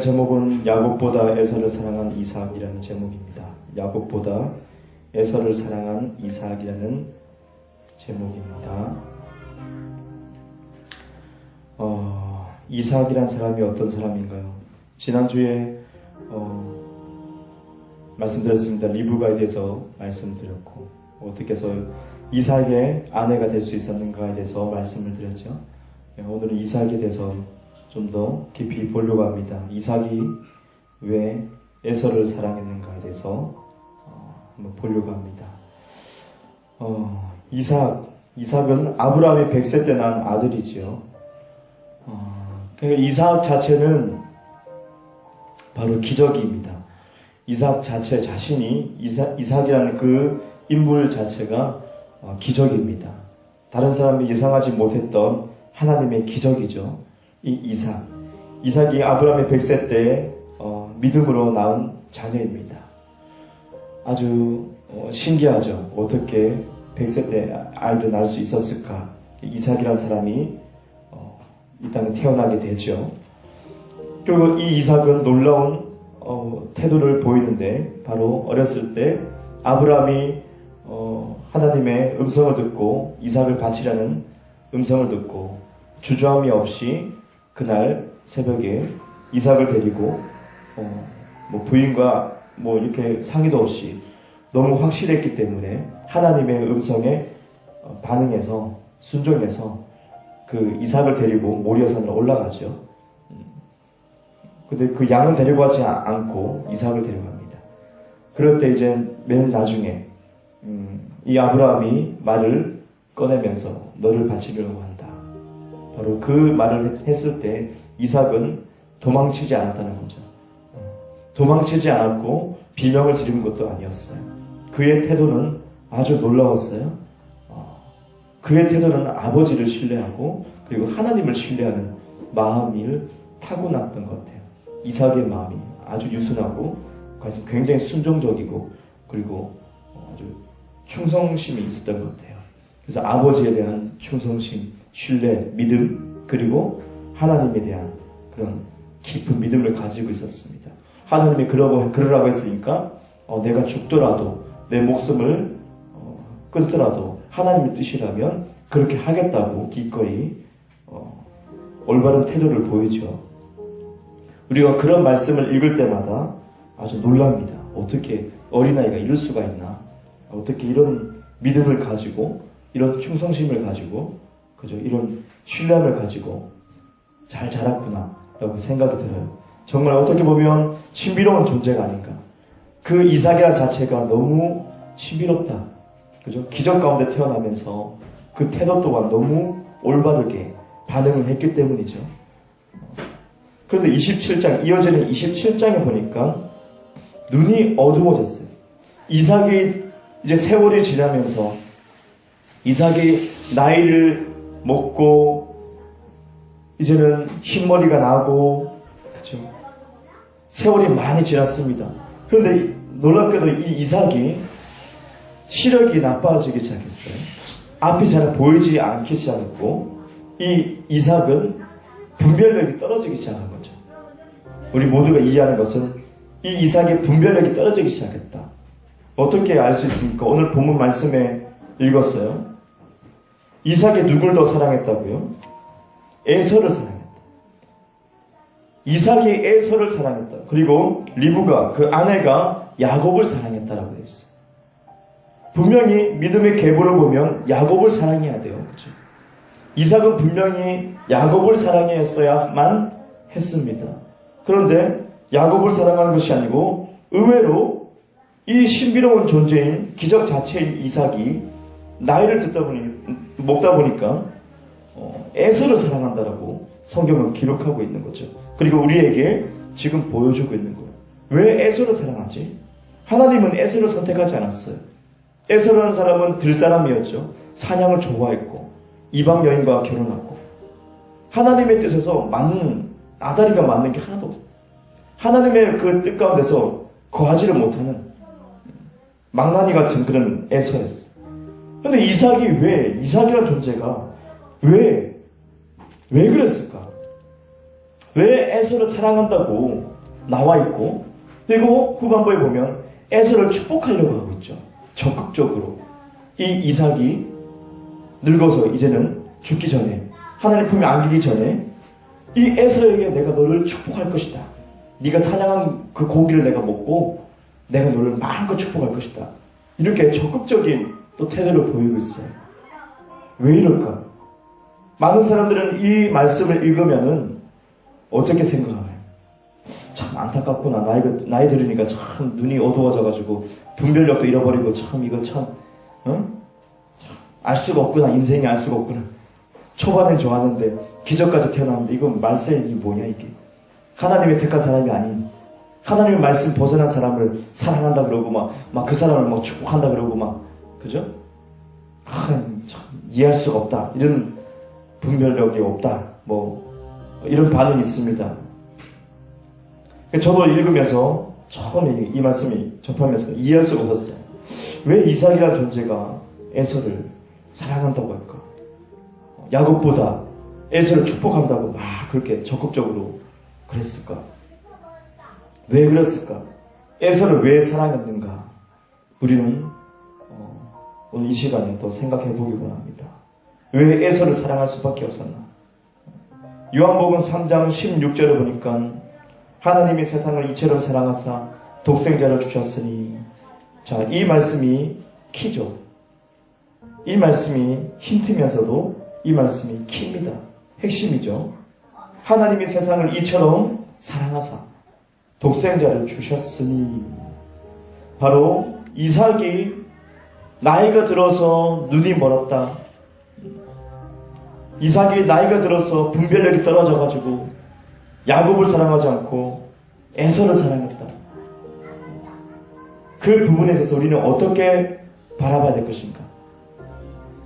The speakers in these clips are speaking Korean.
제목은 야곱보다 에서를 사랑한 이삭이라는 제목입니다. 야곱보다 에서를 사랑한 이삭이라는 제목입니다. 이삭이란 사람이 어떤 사람인가요? 지난주에 말씀드렸습니다. 리브가에 대해서 말씀드렸고 어떻게 해서 이삭의 아내가 될 수 있었는가에 대해서 말씀을 드렸죠. 오늘은 이삭에 대해서 좀 더 깊이 보려고 합니다. 이삭이 왜 에서를 사랑했는가에 대해서 한번 보려고 합니다. 이삭은 아브라함이 100세 때 낳은 아들이지요. 그러니까 이삭 자체는 바로 기적입니다. 이삭 자체 자신이 이삭이라는 그 인물 자체가 기적입니다. 다른 사람이 예상하지 못했던 하나님의 기적이죠. 이 이삭이 아브라함의 100세 때 믿음으로 낳은 자녀입니다. 아주 신기하죠. 어떻게 100세 때 아이를 낳을 수 있었을까? 이삭이라는 사람이 이 땅에 태어나게 되죠. 그리고 이 이삭은 놀라운 태도를 보이는데 바로 어렸을 때 아브라함이 하나님의 음성을 듣고 이삭을 바치라는 음성을 듣고 주저함이 없이 그날 새벽에 이삭을 데리고 부인과 이렇게 상의도 없이 너무 확실했기 때문에 하나님의 음성에 반응해서 순종해서 그 이삭을 데리고 모리아산으로 올라가죠. 근데 그 양은 데리고 가지 않고 이삭을 데려갑니다. 그럴 때 이제 맨 나중에 이 아브라함이 말을 꺼내면서 너를 바치려고 한다. 바로 그 말을 했을 때 이삭은 도망치지 않았다는 거죠. 도망치지 않았고 비명을 지르는 것도 아니었어요. 그의 태도는 아주 놀라웠어요. 그의 태도는 아버지를 신뢰하고 그리고 하나님을 신뢰하는 마음이 타고났던 것 같아요. 이삭의 마음이 아주 유순하고 굉장히 순종적이고 그리고 아주 충성심이 있었던 것 같아요. 그래서 아버지에 대한 충성심, 신뢰, 믿음 그리고 하나님에 대한 그런 깊은 믿음을 가지고 있었습니다. 하나님이 그러라고 했으니까 내가 죽더라도 내 목숨을 끊더라도 하나님의 뜻이라면 그렇게 하겠다고 기꺼이 올바른 태도를 보이죠. 우리가 그런 말씀을 읽을 때마다 아주 놀랍니다. 어떻게 어린아이가 이럴 수가 있나? 어떻게 이런 믿음을 가지고 이런 충성심을 가지고 그죠? 이런 신뢰함을 가지고 잘 자랐구나 라고 생각이 들어요. 정말 어떻게 보면 신비로운 존재가 아닌가. 그 이삭이라는 자체가 너무 신비롭다. 그죠? 기적 가운데 태어나면서 그 태도 또한 너무 올바르게 반응을 했기 때문이죠. 그런데 27장, 이어지는 27장에 보니까 눈이 어두워졌어요. 이삭이 이제 세월이 지나면서 이삭이 나이를 먹고 이제는 흰머리가 나고 그렇죠? 세월이 많이 지났습니다. 그런데 놀랍게도 이 이삭이 시력이 나빠지기 시작했어요. 앞이 잘 보이지 않기 시작했고 이 이삭은 분별력이 떨어지기 시작한 거죠. 우리 모두가 이해하는 것은 이 이삭의 분별력이 떨어지기 시작했다. 어떻게 알 수 있습니까? 오늘 본문 말씀에 읽었어요. 이삭이 누굴 더 사랑했다고요? 에서를 사랑했다. 이삭이 에서를 사랑했다. 그리고 리브가 그 아내가 야곱을 사랑했다라고 되어 있어요. 분명히 믿음의 계보를 보면 야곱을 사랑해야 돼요. 그렇죠? 이삭은 분명히 야곱을 사랑했어야만 했습니다. 그런데 야곱을 사랑하는 것이 아니고 의외로 이 신비로운 존재인 기적 자체인 이삭이 나이를 먹다 보니까 에서를 사랑한다라고 성경은 기록하고 있는 거죠. 그리고 우리에게 지금 보여주고 있는 거예요. 왜 에서를 사랑하지? 하나님은 에서를 선택하지 않았어요. 에서라는 사람은 들사람이었죠. 사냥을 좋아했고 이방 여인과 결혼하고 하나님의 뜻에서 맞는 아다리가 맞는 게 하나도 없어요. 하나님의 그 뜻 가운데서 거하지를 못하는 망나니 같은 그런 에서였어요. 근데 이삭이라는 존재가 왜 그랬을까? 왜 에서를 사랑한다고 나와 있고, 그리고 후반부에 보면 에서를 축복하려고 하고 있죠. 적극적으로. 이 이삭이 늙어서 이제는 죽기 전에, 하나님 품에 안기기 전에 이 에서에게 내가 너를 축복할 것이다. 네가 사냥한 그 고기를 내가 먹고 내가 너를 마음껏 축복할 것이다. 이렇게 적극적인 또 태도를 보이고 있어요. 왜 이럴까? 많은 사람들은 이 말씀을 읽으면은 어떻게 생각하나요? 참 안타깝구나. 나이 들으니까 참 눈이 어두워져가지고 분별력도 잃어버리고 참 이거 참, 알 수가 없구나. 인생이 알 수가 없구나. 초반엔 좋았는데 기적까지 태어났는데 이건 말세이 뭐냐 이게. 하나님의 택한 사람이 아닌, 하나님의 말씀 벗어난 사람을 사랑한다 그러고 막 그 사람을 막 축복한다 그러고 막, 그죠? 참 이해할 수가 없다. 이런 분별력이 없다. 이런 반응이 있습니다. 저도 읽으면서 처음에 이 말씀이 접하면서 이해할 수가 없었어요. 왜 이삭이라는 존재가 에서를 사랑한다고 할까? 야곱보다 에서를 축복한다고 막 그렇게 적극적으로 그랬을까? 왜 그랬을까? 에서를 왜 사랑했는가? 우리는 오늘 이 시간에 또 생각해 보기 원합니다. 왜 에서를 사랑할 수밖에 없었나? 요한복음 3장 16절에 보니까 하나님이 세상을 이처럼 사랑하사 독생자를 주셨으니, 자, 이 말씀이 키죠. 이 말씀이 힌트면서도 이 말씀이 키입니다. 핵심이죠. 하나님이 세상을 이처럼 사랑하사 독생자를 주셨으니, 바로 이삭이 나이가 들어서 눈이 멀었다. 이삭이 나이가 들어서 분별력이 떨어져가지고 야곱을 사랑하지 않고 에서를 사랑했다. 그 부분에 있어서 우리는 어떻게 바라봐야 될 것인가?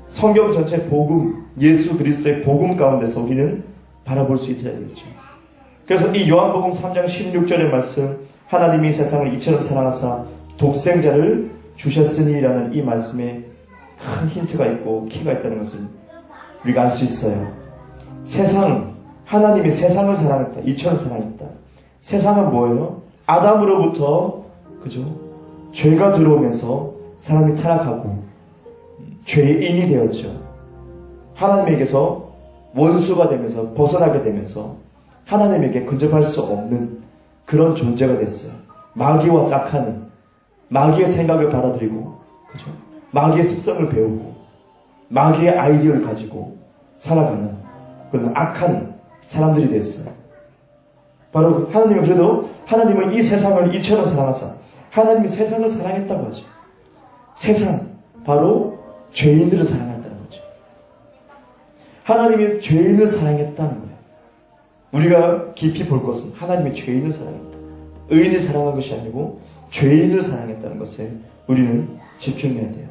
성경 전체 복음, 예수 그리스도의 복음 가운데서 우리는 바라볼 수 있어야 되겠죠. 그래서 이 요한복음 3장 16절의 말씀, 하나님이 세상을 이처럼 사랑하사 독생자를 주셨으니라는 이 말씀에 큰 힌트가 있고 키가 있다는 것을 우리가 알 수 있어요. 하나님이 세상을 사랑했다. 이처럼 사랑했다. 세상은 뭐예요? 아담으로부터, 그죠? 죄가 들어오면서 사람이 타락하고 죄인이 되었죠. 하나님에게서 원수가 되면서 벗어나게 되면서 하나님에게 근접할 수 없는 그런 존재가 됐어요. 마귀와 짝하는, 마귀의 생각을 받아들이고, 그죠? 마귀의 습성을 배우고, 마귀의 아이디어를 가지고 살아가는 그런 악한 사람들이 됐어요. 바로 하나님은 이 세상을 이처럼 사랑하사, 하나님이 세상을 사랑했다고 하죠. 세상, 바로 죄인들을 사랑했다는 거죠. 하나님이 죄인을 사랑했다는 거예요. 우리가 깊이 볼 것은 하나님이 죄인을 사랑했다. 의인을 사랑한 것이 아니고 죄인을 사랑했다는 것에 우리는 집중해야 돼요.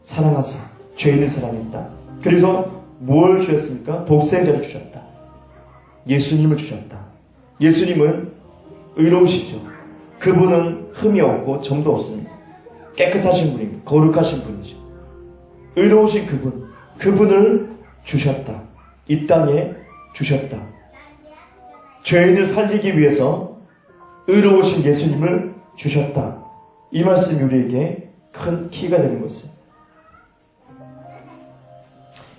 사랑하사 죄인을 사랑했다. 그래서 뭘 주셨습니까? 독생자를 주셨다. 예수님을 주셨다. 예수님은 의로우시죠. 그분은 흠이 없고 점도 없습니다. 깨끗하신 분입니다. 거룩하신 분이죠. 의로우신 그분을 주셨다. 이 땅에 주셨다. 죄인을 살리기 위해서 의로우신 예수님을 주셨다. 이 말씀이 우리에게 큰 키가 되는 것입니다.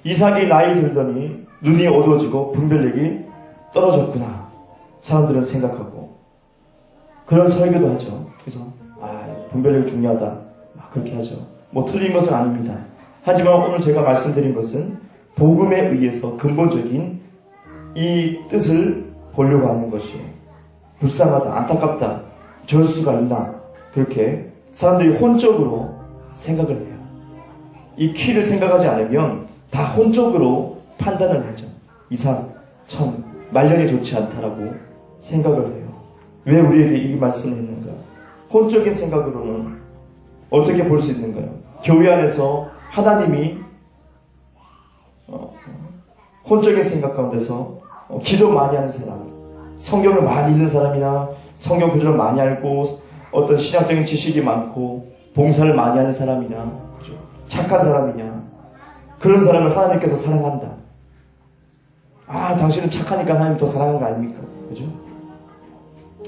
이삭이 나이 들더니 눈이 어두워지고 분별력이 떨어졌구나. 사람들은 생각하고 그런 설교도 하죠. 그래서 분별력이 중요하다. 막 그렇게 하죠. 틀린 것은 아닙니다. 하지만 오늘 제가 말씀드린 것은 복음에 의해서 근본적인 이 뜻을 보려고 하는 것이에요. 불쌍하다, 안타깝다, 저럴 수가 있나, 그렇게 사람들이 혼적으로 생각을 해요. 이 키를 생각하지 않으면 다 혼적으로 판단을 하죠. 이삭 참 말년이 좋지 않다라고 생각을 해요. 왜 우리에게 이 말씀을 했는가? 혼적인 생각으로는 어떻게 볼 수 있는가요? 교회 안에서 하나님이 혼적인 생각 가운데서 기도 많이 하는 사람, 성경을 많이 읽는 사람이나 성경 구절을 많이 알고 어떤 신학적인 지식이 많고 봉사를 많이 하는 사람이나 착한 사람이냐, 그런 사람을 하나님께서 사랑한다. 당신은 착하니까 하나님 더 사랑하는 거 아닙니까? 그죠?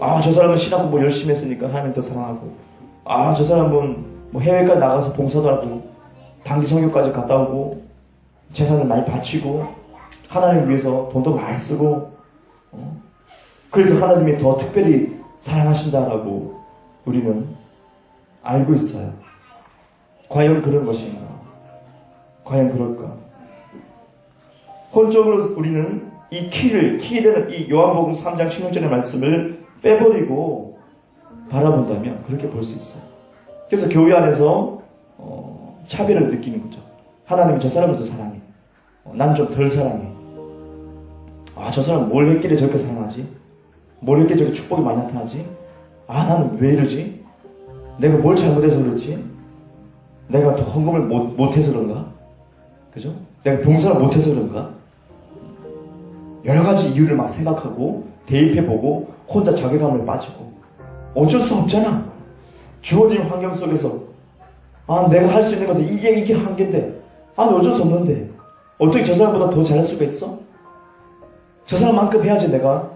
아, 저 사람은 신학 공부 열심히 했으니까 하나님 더 사랑하고, 아, 저 사람은 뭐 해외까지 나가서 봉사도 하고, 단기 성교까지 갔다 오고, 재산을 많이 바치고, 하나님을 위해서 돈도 많이 쓰고, 그래서 하나님이 더 특별히 사랑하신다라고 우리는 알고 있어요. 과연 그런 것인가? 과연 그럴까? 본적으로 우리는 이 키되는 이 요한복음 3장 16절의 말씀을 빼버리고 바라본다면 그렇게 볼 수 있어요. 그래서 교회 안에서 차별을 느끼는 거죠. 하나님이 저 사람을 더 사랑해. 난 좀 덜 사랑해. 아, 저 사람 뭘 했길래 저렇게 사랑하지? 뭘 했길래 저렇게 축복이 많이 나타나지? 아, 나는 왜 이러지? 내가 뭘 잘못해서 그렇지? 내가 더 헌금을 못해서 그런가? 그죠? 내가 봉사를 못해서 그런가? 여러 가지 이유를 막 생각하고 대입해보고 혼자 자괴감을 빠지고 어쩔 수 없잖아. 주어진 환경 속에서 아, 내가 할 수 있는 것도 이게 한계인데 아니 어쩔 수 없는데 어떻게 저 사람보다 더 잘할 수가 있어? 저 사람만큼 해야지 내가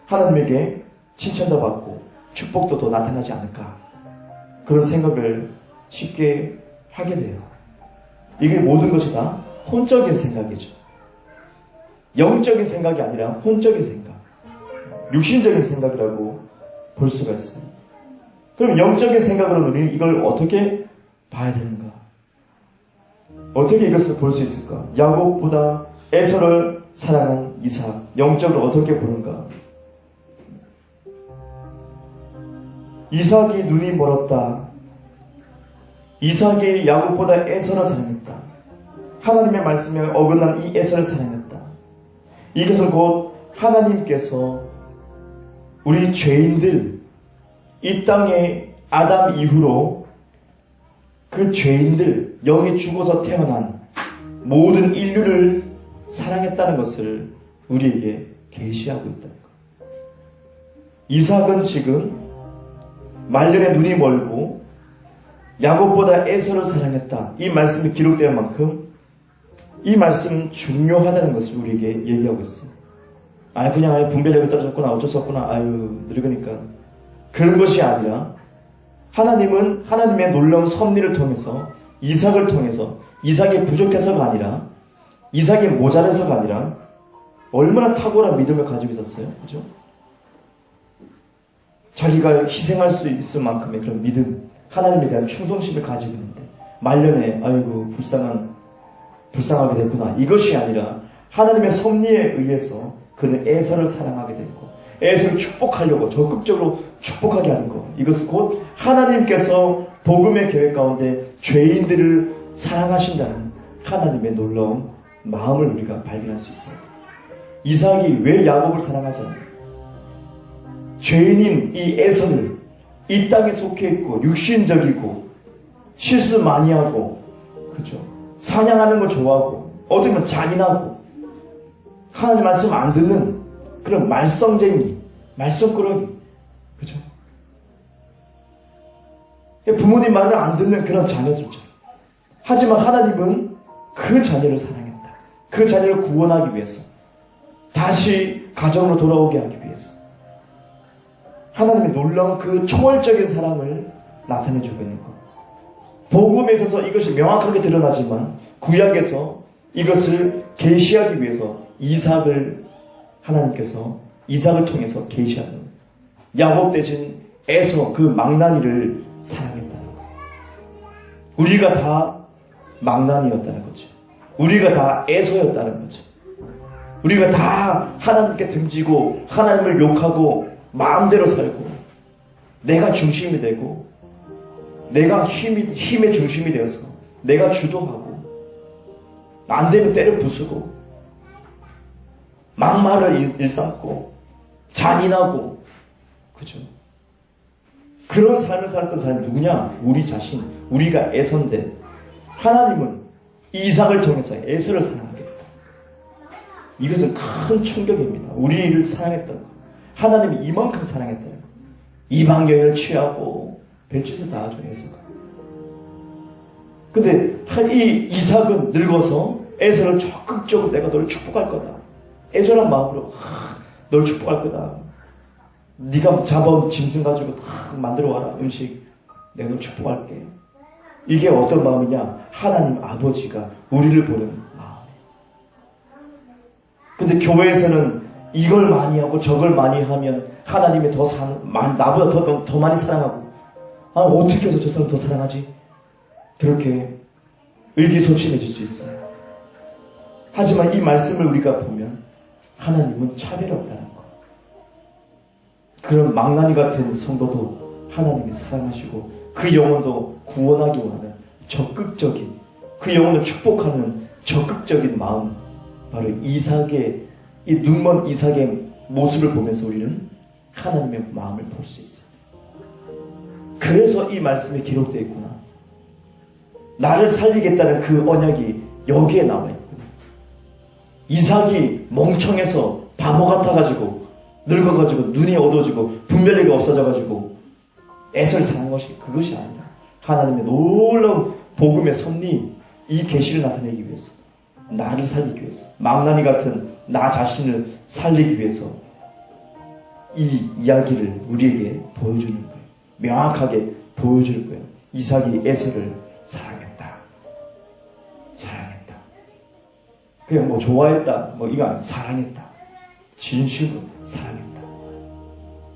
하나님에게 칭찬도 받고 축복도 더 나타나지 않을까. 그런 생각을 쉽게 하게 돼요. 이게 모든 것이 다 혼적인 생각이죠. 영적인 생각이 아니라 혼적인 생각, 육신적인 생각이라고 볼 수가 있어요. 그럼 영적인 생각으로 우리는 이걸 어떻게 봐야 되는가? 어떻게 이것을 볼 수 있을까? 야곱보다 에서를 사랑한 이삭, 영적으로 어떻게 보는가? 이삭이 눈이 멀었다. 이삭이 야곱보다 에서를 사랑했다. 하나님의 말씀에 어긋난 이 에서를 사랑했다. 이것은 곧 하나님께서 우리 죄인들, 이 땅에 아담 이후로 그 죄인들, 영이 죽어서 태어난 모든 인류를 사랑했다는 것을 우리에게 계시하고 있다는 것. 이삭은 지금 말년에 눈이 멀고 야곱보다 에서를 사랑했다. 이 말씀이 기록된 만큼 이 말씀은 중요하다는 것을 우리에게 얘기하고 있어요. 아, 그냥 아예 분별력이 떨어졌구나, 어쩔 수 없구나, 아유, 늙으니까. 그런 것이 아니라 하나님은 하나님의 놀라운 섭리를 통해서 이삭을 통해서 이삭이 부족해서가 아니라 이삭이 모자라서가 아니라 얼마나 탁월한 믿음을 가지고 있었어요. 그죠? 자기가 희생할 수 있을 만큼의 그런 믿음, 하나님에 대한 충성심을 가지고 있는데 말년에 아이고 불쌍하게 됐구나. 이것이 아니라 하나님의 섭리에 의해서 그는 에서를 사랑하게 됐고 에서를 축복하려고 적극적으로 축복하게 하는 것. 이것은 곧 하나님께서 복음의 계획 가운데 죄인들을 사랑하신다는 하나님의 놀라운 마음을 우리가 발견할 수 있어요. 이삭이 왜 야곱을 사랑하지 않아요? 죄인인 이 에서를 이 땅에 속해 있고 육신적이고 실수 많이 하고 그죠? 사냥하는 걸 좋아하고 어떻게 보면 잔인하고 하나님 말씀 안 듣는 그런 말썽쟁이, 말썽꾸러기 그죠? 부모님 말을 안 듣는 그런 자녀들죠. 하지만 하나님은 그 자녀를 사랑했다. 그 자녀를 구원하기 위해서 다시 가정으로 돌아오게 하기 위해서 하나님의 놀라운 그 초월적인 사랑을 나타내주고 있는 것. 복음에 있어서 이것이 명확하게 드러나지만 구약에서 이것을 계시하기 위해서 하나님께서 이삭을 통해서 계시하는 야곱 대신 에서 그 망나니를 사랑했다는 것. 우리가 다 망나니였다는 거죠. 우리가 다 에서였다는 거죠. 우리가 다 하나님께 등지고 하나님을 욕하고 마음대로 살고 내가 중심이 되고 내가 힘의 중심이 되어서 내가 주도하고 안 되면 때려 부수고 막말을 일삼고 잔인하고 그죠? 그런 삶을 살던 사람이 누구냐? 우리 자신, 우리가 에서인데 하나님은 이삭을 통해서 에서를 사랑하겠다. 이것은 큰 충격입니다. 우리를 사랑했다는 것. 하나님이 이만큼 사랑했다는 것. 이방 여인을 취하고 별짓을 다 하죠, 에서가. 근데 이 이삭은 늙어서 에서를 적극적으로 내가 너를 축복할 거다. 애절한 마음으로 널 축복할 거다. 네가 잡아온 짐승 가지고 다 만들어 와라. 음식 내가 너 축복할게. 이게 어떤 마음이냐? 하나님 아버지가 우리를 보는 마음이에요. 근데 교회에서는 이걸 많이 하고 저걸 많이 하면 하나님이 나보다 더 많이 사랑하고, 어떻게 해서 저 사람 더 사랑하지? 그렇게 의기소침해질 수 있어요. 하지만 이 말씀을 우리가 보면 하나님은 차별이 없다는 거. 그런 망나니 같은 성도도 하나님이 사랑하시고 그 영혼도 구원하기 원하는 적극적인, 그 영혼을 축복하는 적극적인 마음, 바로 이삭의, 이 눈먼 이삭의 모습을 보면서 우리는 하나님의 마음을 볼 수 있어요. 그래서 이 말씀이 기록되어 있구나. 나를 살리겠다는 그 언약이 여기에 나와 있구나. 이삭이 멍청해서 바보 같아가지고 늙어가지고 눈이 어두워지고 분별력이 없어져가지고 애를 사는 것이 그것이 아니라 하나님의 놀라운 복음의 섭리, 이 계시를 나타내기 위해서, 나를 살리기 위해서, 망나니 같은 나 자신을 살리기 위해서 이 이야기를 우리에게 보여주는 거예요. 명확하게 보여줄 거예요. 이삭이 에서를 사랑했다. 사랑했다. 그냥 뭐 좋아했다, 뭐 이거 아니야. 사랑했다. 진심으로 사랑했다.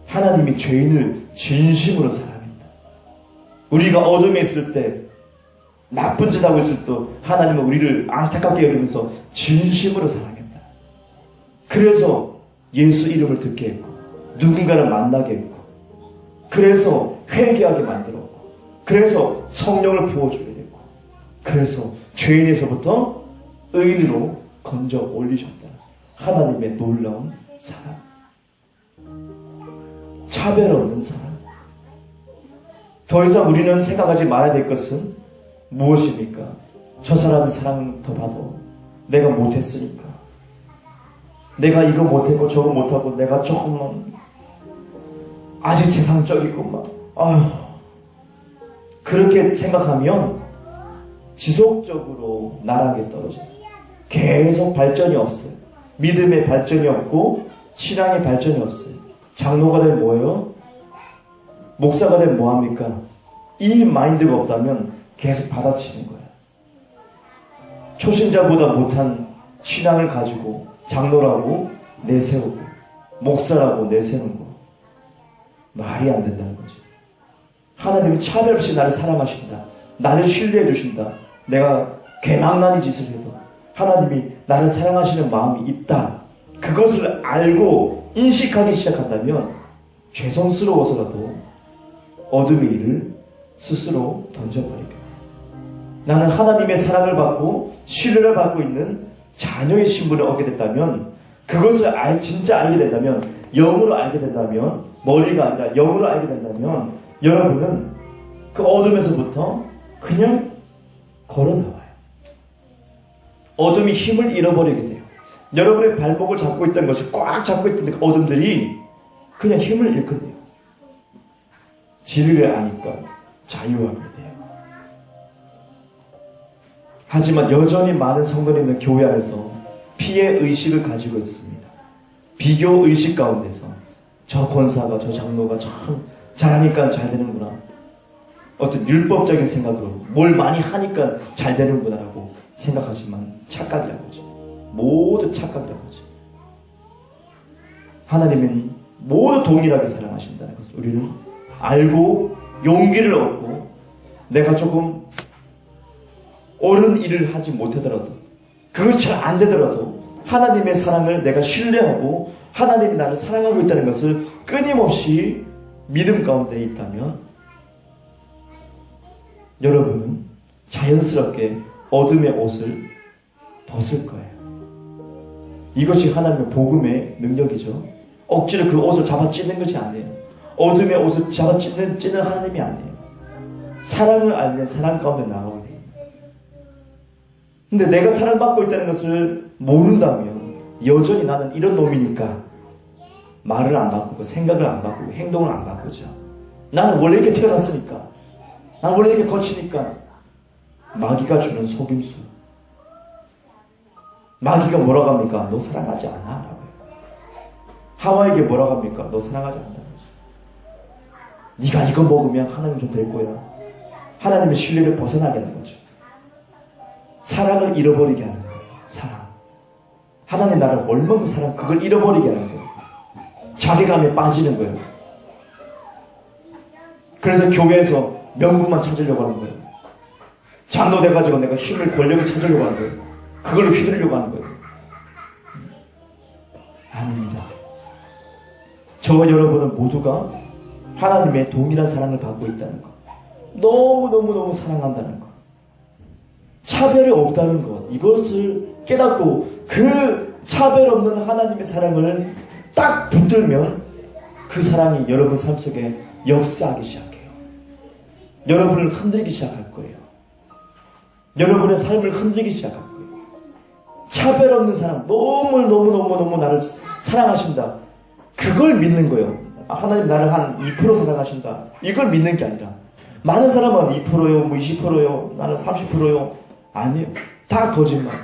하나님이 죄인을 진심으로 사랑했다. 우리가 어둠에 있을 때, 나쁜 짓 하고 있을 때 하나님은 우리를 안타깝게 여기면서 진심으로 사랑했다. 그래서 예수 이름을 듣게 했고, 누군가를 만나게 했고, 그래서 회개하게 만들었고, 그래서 성령을 부어주게 됐고, 그래서 죄인에서부터 의인으로 건져 올리셨다. 하나님의 놀라운 사랑, 차별 없는 사랑. 더 이상 우리는 생각하지 말아야 될 것은 무엇입니까? 저 사람의 사랑 더 봐도 내가 못했으니까, 내가 이거 못했고 저거 못하고 내가 조금만 아직 세상적이고 막 그렇게 생각하면 지속적으로 나락에 떨어져요. 계속 발전이 없어요. 믿음의 발전이 없고 신앙의 발전이 없어요. 장로가 되면 뭐예요? 목사가 되면 뭐합니까? 이 마인드가 없다면 계속 받아치는 거예요. 초신자보다 못한 신앙을 가지고 장로라고 내세우고 목사라고 내세우는 거 말이 안 된다는 거죠. 하나님이 차별 없이 나를 사랑하신다. 나를 신뢰해 주신다. 내가 개망나니 짓을 해도 하나님이 나를 사랑하시는 마음이 있다. 그것을 알고 인식하기 시작한다면 죄송스러워서라도 어둠의 일을 스스로 던져버리게. 나는 하나님의 사랑을 받고 신뢰를 받고 있는 자녀의 신분을 얻게 됐다면, 그것을 진짜 알게 된다면, 영으로 알게 된다면, 머리가 아니라 영으로 알게 된다면 여러분은 그 어둠에서부터 그냥 걸어나와요. 어둠이 힘을 잃어버리게 돼요. 여러분의 발목을 잡고 있던 것이 꽉 잡고 있던 그 어둠들이 그냥 힘을 잃게 돼요. 진리를 아니까 자유하게 돼요. 하지만 여전히 많은 성도님은 교회 안에서 피해 의식을 가지고 있습니다. 비교 의식 가운데서 저 권사가, 저 장로가 참 잘하니까 잘 되는구나, 어떤 율법적인 생각으로 뭘 많이 하니까 잘 되는구나 라고 생각하지만 착각이라고 하죠. 모두 착각이라고 하죠. 하나님은 모두 동일하게 사랑하신다는 것을 우리는 알고 용기를 얻고, 내가 조금 옳은 일을 하지 못하더라도, 그것이 잘 안 되더라도 하나님의 사랑을 내가 신뢰하고 하나님이 나를 사랑하고 있다는 것을 끊임없이 믿음 가운데 있다면 여러분은 자연스럽게 어둠의 옷을 벗을 거예요. 이것이 하나님의 복음의 능력이죠. 억지로 그 옷을 잡아 찢는 것이 아니에요. 어둠의 옷을 잡아 찢는 하나님이 아니에요. 사랑을 알면 사랑 가운데 나오게 돼요. 근데 내가 사랑받고 있다는 것을 모른다면 여전히 나는 이런 놈이니까 말을 안 바꾸고 생각을 안 바꾸고 행동을 안 바꾸죠. 나는 원래 이렇게 태어났으니까, 나는 원래 이렇게 거치니까. 마귀가 주는 속임수. 마귀가 뭐라고 합니까? 너 사랑하지 않아 라고요. 하와에게 뭐라고 합니까? 너 사랑하지 않는다는 거죠. 네가 이거 먹으면 하나님 좀 될 거야. 하나님의 신뢰를 벗어나게 하는 거죠. 사랑을 잃어버리게 하는 거예요. 사랑. 하나님 나를 얼마큼 사랑, 그걸 잃어버리게 하는 거예요. 자괴감에 빠지는 거예요. 그래서 교회에서 명분만 찾으려고 하는 거예요. 장로 돼가지고 내가 힘을, 권력을 찾으려고 하는 거예요. 그걸로 휘두르려고 하는 거예요. 아닙니다. 저와 여러분은 모두가 하나님의 동일한 사랑을 받고 있다는 것. 너무너무너무 사랑한다는 것. 차별이 없다는 것. 이것을 깨닫고 그 차별 없는 하나님의 사랑을 딱 붙들면 그 사랑이 여러분 삶 속에 역사하기 시작해요. 여러분을 흔들기 시작할 거예요. 여러분의 삶을 흔들기 시작할 거예요. 차별 없는 사랑, 너무너무너무너무 나를 사랑하신다. 그걸 믿는 거예요. 하나님 나를 한 2% 사랑하신다. 이걸 믿는 게 아니라 많은 사람은 2%요, 20%요, 나는 30%요. 아니에요. 다 거짓말.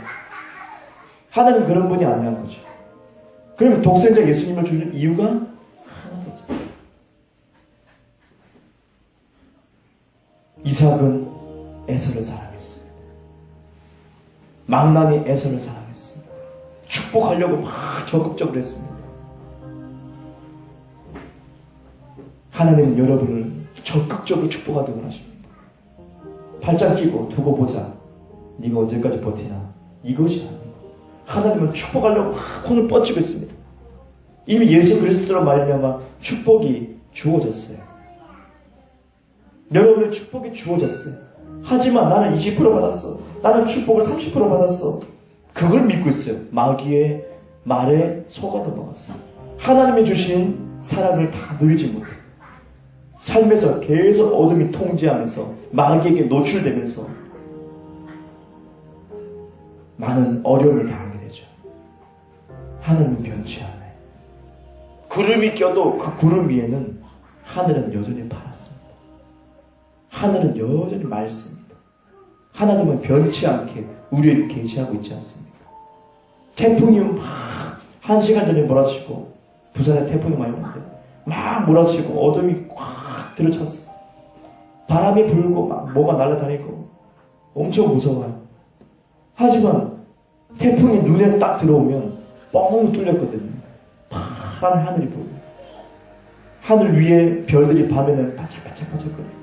하나님 그런 분이 아니란 거죠. 그러면 독생자 예수님을 주는 이유가 하나도 없어요. 이삭은 에서를 사랑했습니다. 망나니 에서를 사랑했습니다. 축복하려고 막 적극적으로 했습니다. 하나님은 여러분을 적극적으로 축복하기 원하십니다. 팔짱 끼고 두고 보자. 네가 언제까지 버티나. 이것이 아니고 하나님은 축복하려고 막 손을 뻗치고 있습니다. 이미 예수 그리스도로 말미암아 축복이 주어졌어요. 여러분의 축복이 주어졌어요. 하지만 나는 20% 받았어. 나는 축복을 30% 받았어. 그걸 믿고 있어요. 마귀의 말에 속아 넘어갔어요. 하나님이 주신 사랑을 다 누리지 못해. 삶에서 계속 어둠이 통제하면서 마귀에게 노출되면서 많은 어려움을 당하게 되죠. 하늘은 변치 않아요. 구름이 껴도 그 구름 위에는 하늘은 여전히 파랗습니다. 하늘은 여전히 맑습니다. 하나님은 변치 않게 우리에게 계시하고 있지 않습니까? 태풍이 막 1시간 전에 몰아치고, 부산에 태풍이 많이 오는데 막 몰아치고 어둠이 꽉 들어찼어. 바람이 불고 막 뭐가 날아다니고 엄청 무서워요. 하지만 태풍이 눈에 딱 들어오면 뻥 뚫렸거든요. 파란 하늘이 보여요. 하늘 위에 별들이 밤에는 반짝반짝반짝거려요.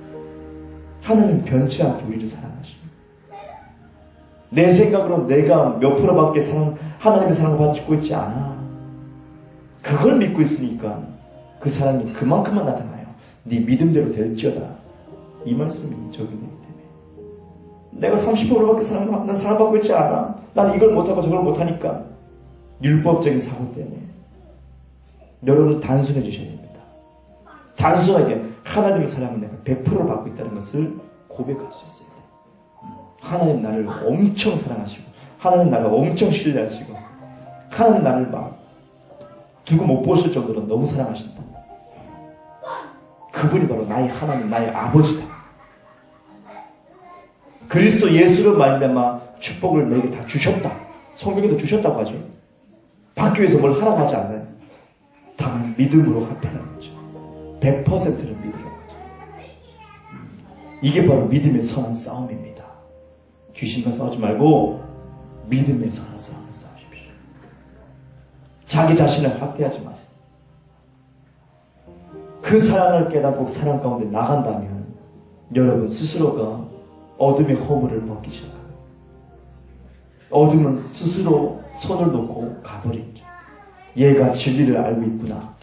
하나님은 변치 않게 우리를 사랑하십니다. 내 생각으로 내가 몇 프로밖에 하나님의 사랑을 받고 있지 않아. 그걸 믿고 있으니까 그 사랑이 그만큼만 나타나요. 네 믿음대로 될지어다. 이 말씀이 적용되기 때문에. 내가 30%밖에 사랑받고 있지 않아. 난 이걸 못하고 저걸 못하니까. 율법적인 사고 때문에. 여러분 단순해지셔야 됩니다. 단순하게 하나님의 사랑을 내가 100% 받고 있다는 것을 고백할 수 있어야 돼요. 하나님 나를 엄청 사랑하시고, 하나님 나를 엄청 신뢰하시고, 하나님 나를 막 두고 못 보실 정도로 너무 사랑하신다. 그분이 바로 나의 하나님, 나의 아버지다. 그리스도 예수를 말미암아 축복을 내게 다 주셨다. 성경에도 주셨다고 하죠. 받기 위해서 뭘 하라고 하지 않아요. 다만 믿음으로 합하는 거죠. 100%를 믿으라는 거죠. 이게 바로 믿음의 선한 싸움입니다. 귀신과 싸우지 말고 믿음의 선한 싸움을 싸우십시오. 자기 자신을 확대하지 마세요. 그 사랑을 깨닫고 사랑 가운데 나간다면 여러분 스스로가 어둠의 허물을 벗기 시작합니다. 어둠은 스스로 손을 놓고 가버리죠. 얘가 진리를 알고 있구나.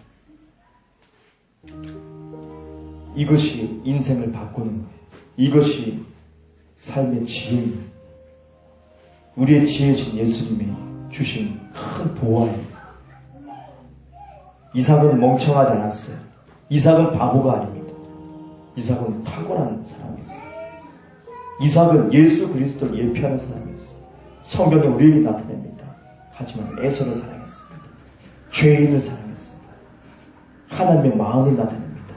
이것이 인생을 바꾸는 거예요. 이것이 삶의 지혜입니다. 우리의 지혜이신 예수님이 주신 큰 보화예요. 이삭은 멍청하지 않았어요. 이삭은 바보가 아닙니다. 이삭은 탁월한 사람이었어요. 이삭은 예수 그리스도를 예표하는 사람이었어요. 성경에 우리에게 나타냅니다. 하지만 에서를 사랑했습니다. 죄인을 사랑했습니다. 하나님의 마음을 나타냅니다.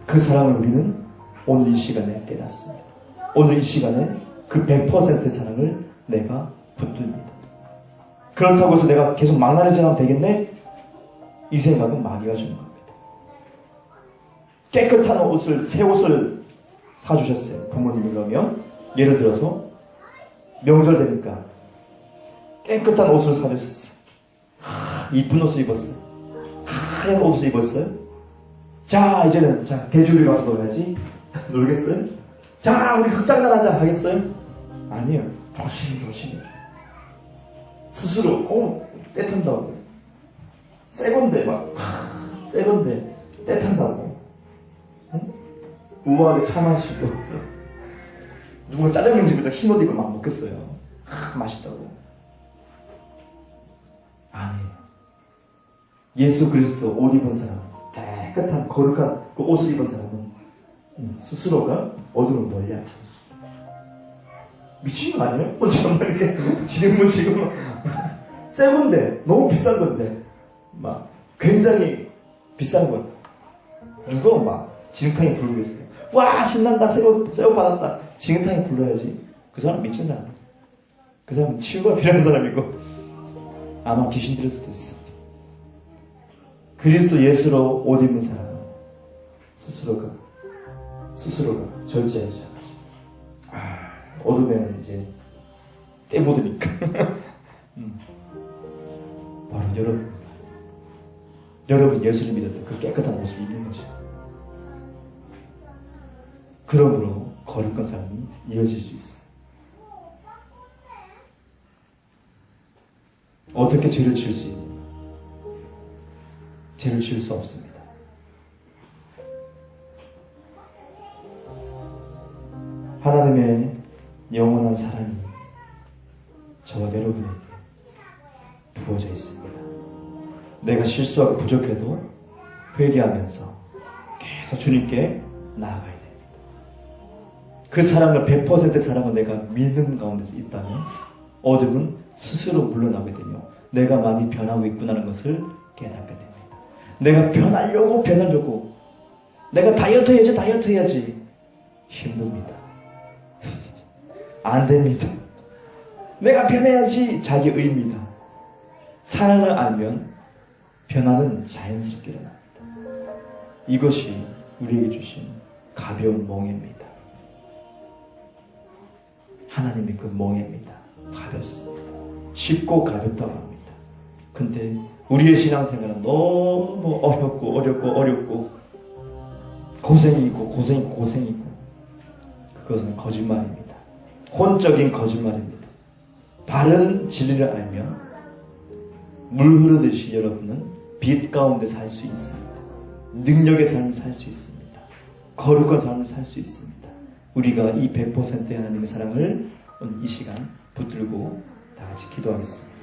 그 사랑을 우리는 오늘 이 시간에 깨닫습니다. 오늘 이 시간에 그 100%의 사랑을 내가 붙듭니다. 그렇다고 해서 내가 계속 망나니질하면 되겠네? 이 생각은 마귀가 주는 겁니다. 깨끗한 옷을, 새 옷을 사주셨어요. 부모님이. 그러면 예를 들어서 명절 되니까 깨끗한 옷을 사주셨어요. 이쁜 옷을 입었어요. 하얀 옷을 입었어요. 자, 이제는 대주우리 가서 놀아야지. 놀겠어요? 자, 우리 극장단 하자 하겠어요? 아니에요. 조심조심. 스스로 때 탄다고. 새 건데 새 건데 때 탄다고. 응? 우아하게 차 마시고 누가 짜장면 집에서 흰 옷 입고 막 먹겠어요. 맛있다고. 아니에요. 예수 그리스도 옷 입은 사람, 깨끗한 거룩한 그 옷을 입은 사람은 스스로가 어둠을 멀리하고 있어요. 미친 거 아니에요? 정말 이렇게 지금 새 건데 너무 비싼 건데 막 굉장히 비싼 거 누가 막 지능탕에 부르겠어요. 와 신난다, 새 옷 받았다. 지능탕에 불러야지. 그 사람 미친 사람. 그 사람은 치유가 필요한 사람이고 아마 귀신 들을 수도 있어. 그리스도 예수로 옷 입는 사람은 스스로가 절제하지 않지. 어둠에는 이제 때 묻으니까. 바로 여러분 예수를 믿었던 그 깨끗한 옷을 입는 거죠. 그러므로 거룩한 삶이 이어질 수 있어요. 어떻게 죄를 지을 수 있느냐? 죄를 지을 수 없습니다. 하나님의 영원한 사랑이 저와 여러분에게 부어져 있습니다. 내가 실수하고 부족해도 회개하면서 계속 주님께 나아가야 됩니다. 그 사랑을 100% 사랑을 내가 믿음 가운데서 있다면 어둠은 스스로 물러나게 되며 내가 많이 변하고 있구나는 것을 깨닫게 됩니다. 내가 변하려고 내가 다이어트 해야지 힘듭니다. 안 됩니다. 내가 변해야지 자기 의입니다. 사랑을 알면 변화는 자연스럽게 일어납니다. 이것이 우리에게 주신 가벼운 멍에입니다. 하나님의 그 멍에입니다. 가볍습니다. 쉽고 가볍다고 합니다. 근데 우리의 신앙생활은 너무 어렵고 고생이 있고 그것은 거짓말입니다. 혼적인 거짓말입니다. 바른 진리를 알면 물 흐르듯이 여러분은 빛 가운데 살 수 있습니다. 능력의 삶을 살 수 있습니다. 거룩한 삶을 살 수 있습니다. 우리가 이 100%의 하나님의 사랑을 이 시간 붙들고 다 같이 기도하겠습니다.